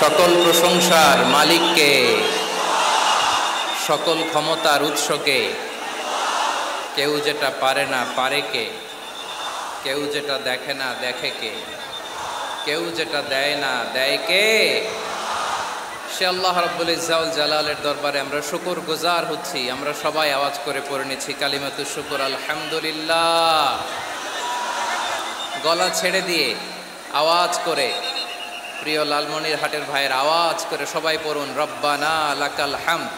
সকল প্রশংসার মালিককে, সকল ক্ষমতার উৎসকে। কেউ যেটা পারে না পারে কে, কেউ যেটা দেখে না দেখে কে, কেউ যেটা দেয় না দেয় কে? সে আল্লাহ রাব্বুল ইজ্জা ওয়াল জালালের দরবারে আমরা শুকর গুজার হচ্ছি। আমরা সবাই আওয়াজ করে পড়ে নিচ্ছি কালিমাতুশ শুকর, আলহামদুলিল্লাহ। গলা ছেড়ে দিয়ে আওয়াজ করে, প্রিয় লালমনিরহাটের ভাইয়ের আওয়াজ করে সবাই পড়ুন, রব্বানা লাকাল হামদ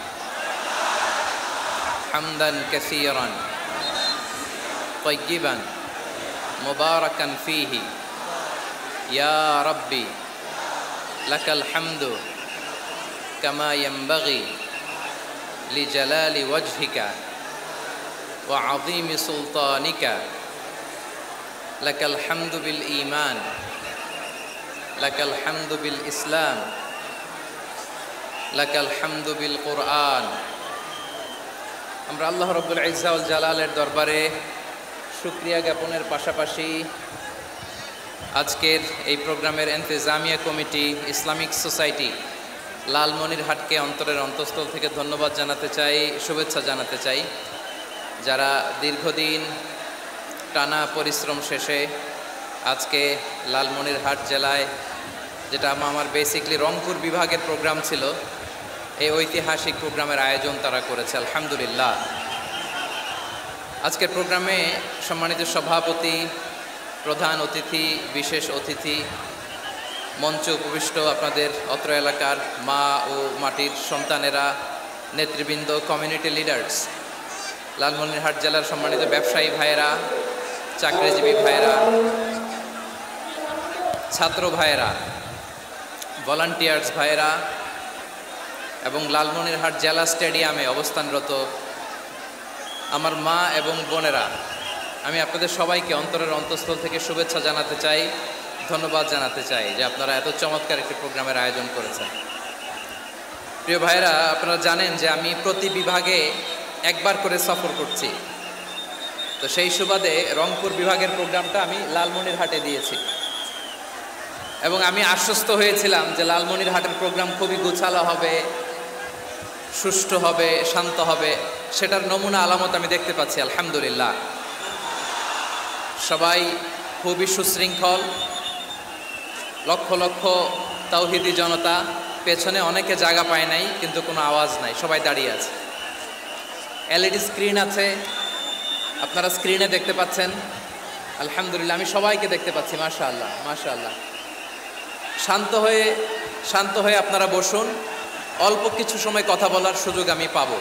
হামদান কাসীরান তাইয়্যিবান মুবারাকান ফীহি ইয়া রাব্বি লাকাল হামদু কামা ইয়ানবাগি লিজালালি ওয়াজহিকা ওয়া আযীমি সুলতানিকা। লাকাল হামদু বিল ঈমান, লাকাল হামদু বিল ইসলাম, লাকাল হামদু বিল কুরআন। আমরা আল্লাহ রাব্বুল ইজ্জা ওয়াল জালালের দরবারে শুকরিয়া জ্ঞাপনের পাশাপাশি আজকের এই প্রোগ্রামের ইন্তেজামিয়া কমিটি, ইসলামিক সোসাইটি লালমনিরহাটকে অন্তরের অন্তঃস্থল থেকে ধন্যবাদ জানাতে চাই, শুভেচ্ছা জানাতে চাই। যারা দীর্ঘদিন টানা পরিশ্রম শেষে আজকে লালমনিরহাট জেলায়, যেটা আমার বেসিকলি রংপুর বিভাগের প্রোগ্রাম ছিল, এই ঐতিহাসিক প্রোগ্রামের আয়োজন তারা করেছে, আলহামদুলিল্লাহ। আজকের প্রোগ্রামে সম্মানিত সভাপতি, প্রধান অতিথি, বিশেষ অতিথি, মঞ্চে উপবিষ্ট আপনাদের অত্র এলাকার মা ও মাটির সন্তানেরা, নেতৃবৃন্দ, কমিউনিটি লিডার্স, লালমনিরহাট জেলার সম্মানিত ব্যবসায়ী ভাইয়েরা, চাকরিজীবী ভাইয়েরা, ছাত্র ভাইয়েরা, ভলান্টিয়ার্স ভাইয়েরা এবং লালমনিরহাট জেলা স্টেডিয়ামে অবস্থানরত আমার মা এবং বোনেরা, আমি আপনাদের সবাইকে অন্তরের অন্তঃস্থল থেকে শুভেচ্ছা জানাতে চাই, ধন্যবাদ জানাতে চাই যে আপনারা এত চমৎকার একটি প্রোগ্রামের আয়োজন করেছেন। প্রিয় ভাইয়েরা, আপনারা জানেন যে আমি প্রতি বিভাগে একবার করে সফর করছি। তো সেই সুবাদে রংপুর বিভাগের প্রোগ্রামটা আমি লালমনিরহাটে দিয়েছি এবং আমি আশ্বস্ত হয়েছিলাম যে লালমনিরহাটের প্রোগ্রাম খুবই গোছালো হবে, সুষ্ঠু হবে, শান্ত হবে। সেটার নমুনা আলামত আমি দেখতে পাচ্ছি, আলহামদুলিল্লাহ। সবাই খুবই সুশৃঙ্খল, লক্ষ লক্ষ তাওহীদি জনতা, পেছনে অনেকে জায়গা পায় নাই কিন্তু কোনো আওয়াজ নাই, সবাই দাঁড়িয়ে আছে। এলইডি স্ক্রিন আছে, আপনারা স্ক্রিনে দেখতে পাচ্ছেন, আলহামদুলিল্লাহ। আমি সবাইকে দেখতে পাচ্ছি, মাশাআল্লাহ মাশাআল্লাহ। শান্ত হয়ে আপনারা বসুন, অল্প কিছু সময় কথা বলার সুযোগ আমি পাবো।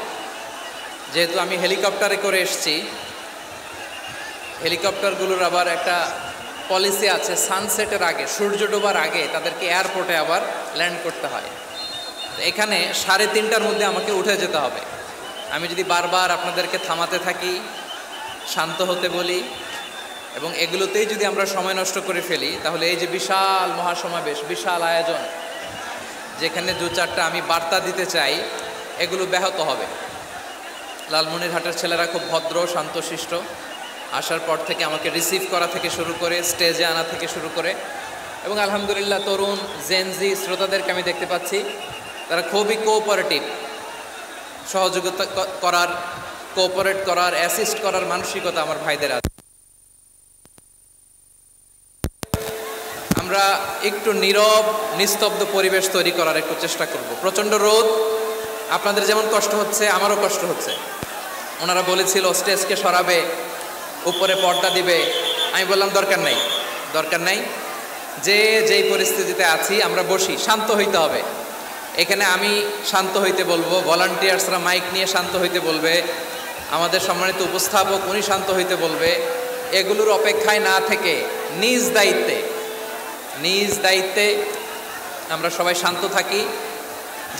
যেহেতু আমি হেলিকপ্টারে করে এসেছি, হেলিকপ্টারগুলোর আবার একটা পলিসি আছে, সানসেটের আগে, সূর্য ডোবার আগে তাদেরকে এয়ারপোর্টে আবার ল্যান্ড করতে হয়। এখানে 3:30টার মধ্যে আমাকে উঠে যেতে হবে। আমি যদি বারবার আপনাদেরকে থামাতে থাকি, শান্ত হতে বলি এবং এগুলোতেই যদি আমরা সময় নষ্ট করে ফেলি, তাহলে এই যে বিশাল মহাসমাবেশ, বিশাল আয়োজন, যেখানে 2-4টা আমি বার্তা দিতে চাই, এগুলো ব্যাহত হবে। লালমনিরহাটের ছেলেরা খুব ভদ্র, শান্তশিষ্ট। আসার পর থেকে আমাকে রিসিভ করা থেকে শুরু করে, স্টেজে আনা থেকে শুরু করে, এবং আলহামদুলিল্লাহ তরুণ জেনজি শ্রোতাদেরকে আমি দেখতে পাচ্ছি, তারা খুবই কোঅপারেটিভ। সহযোগিতা করার, কোঅপারেট করার, অ্যাসিস্ট করার মানসিকতা আমার ভাইদের আছে। আমরা একটু নীরব, নিস্তব্ধ পরিবেশ তৈরি করার একটু চেষ্টা করব। প্রচণ্ড রোদ, আপনাদের যেমন কষ্ট হচ্ছে আমারও কষ্ট হচ্ছে। ওনারা বলেছিল স্টেজকে সরাবে, উপরে পর্দা দিবে। আমি বললাম দরকার নাই, যেই পরিস্থিতিতে আছি আমরা বসি, শান্ত হইতে হবে। এখানে আমি শান্ত হইতে বলবো, ভলান্টিয়ার্সরা মাইক নিয়ে শান্ত হইতে বলবে, আমাদের সম্মানিত উপস্থাপক উনি শান্ত হইতে বলবে। এগুলোর অপেক্ষায় না থেকে নিজ দায়িত্বে আমরা সবাই শান্ত থাকি,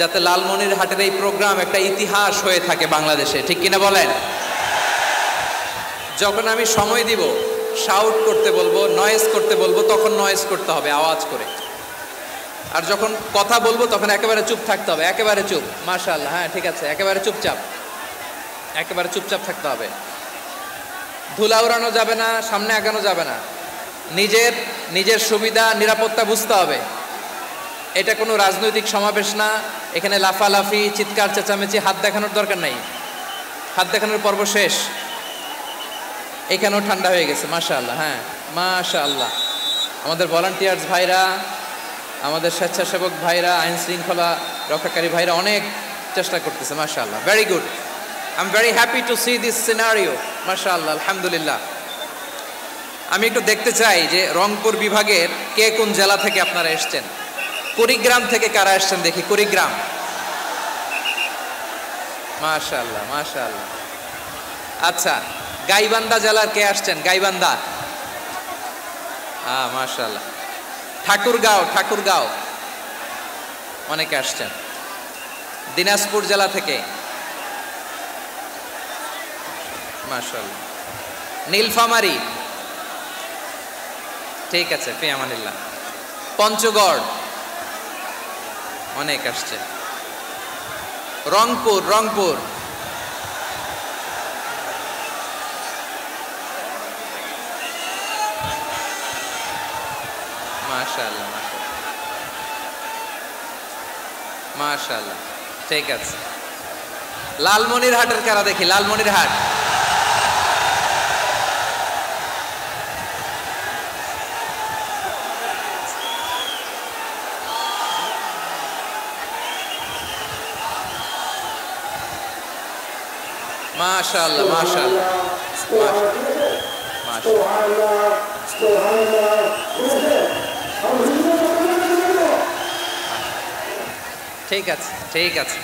যাতে লালমনিরহাটের এই প্রোগ্রাম একটা ইতিহাস হয়ে থাকে বাংলাদেশে, ঠিক কিনা বলেন? যখন আমি সময় দিব, শাউট করতে বলবো, নয়েজ করতে বলবো, তখন নয়েজ করতে হবে আওয়াজ করে। আর যখন কথা বলবো তখন একেবারে চুপ থাকতে হবে, একেবারে চুপ। মাশাআল্লাহ, হ্যাঁ ঠিক আছে, একেবারে চুপচাপ থাকতে হবে। ধুলা উড়ানো যাবে না, সামনে আগানো যাবে না। নিজের সুবিধা, নিরাপত্তা বুঝতে হবে। এটা কোনো রাজনৈতিক সমাবেশ না, এখানে লাফালাফি চিৎকার চেঁচামেচি হাত দেখানোর দরকার নাই, হাত দেখানোর পর্ব শেষ। এখানেও ঠান্ডা হয়ে গেছে মাশাআল্লাহ। হ্যাঁ মাশাআল্লাহ, আমাদের ভলান্টিয়ার্স ভাইরা, আমাদের স্বেচ্ছাসেবক ভাইরা, আইন শৃঙ্খলা রক্ষাকারী ভাইরা অনেক চেষ্টা করতেছে মাশাআল্লাহ, very good. I am very happy to C this scenario মাশাআল্লাহ, আলহামদুলিল্লাহ। আমি একটু দেখতে চাই যে রংপুর বিভাগের কে কোন জেলা থেকে আপনারা এসছেন। কুড়িগ্রাম থেকে কারা এসছেন দেখি, কুড়িগ্রাম, মাশাআল্লাহ মাশাআল্লাহ। আচ্ছা, গাইবান্ধা জেলার কে আসছেন? গাইবান্ধা, হ্যাঁ মাশাআল্লাহ। ঠাকুরগাঁও অনেকে আসছেন। দিনাজপুর জেলা থেকে মাশাআল্লাহ। নীলফামারী, ঠিক আছে, ফি আমানিল্লাহ। পঞ্চগড় অনেক আসছে। রংপুর মাশাআল্লাহ মাশাআল্লাহ, ঠিক আছে। লালমনিরহাটের কারা দেখি, লালমনিরহাট, মাশাআল্লাহ মাশাআল্লাহ ঠিক আছে ঠিক আছে।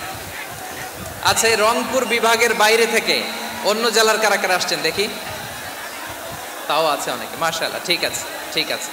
আচ্ছা, এই রংপুর বিভাগের বাইরে থেকে অন্য জেলার কারা কারা আসছেন দেখি, তাও আছে অনেকে মাশাআল্লাহ, ঠিক আছে ঠিক আছে।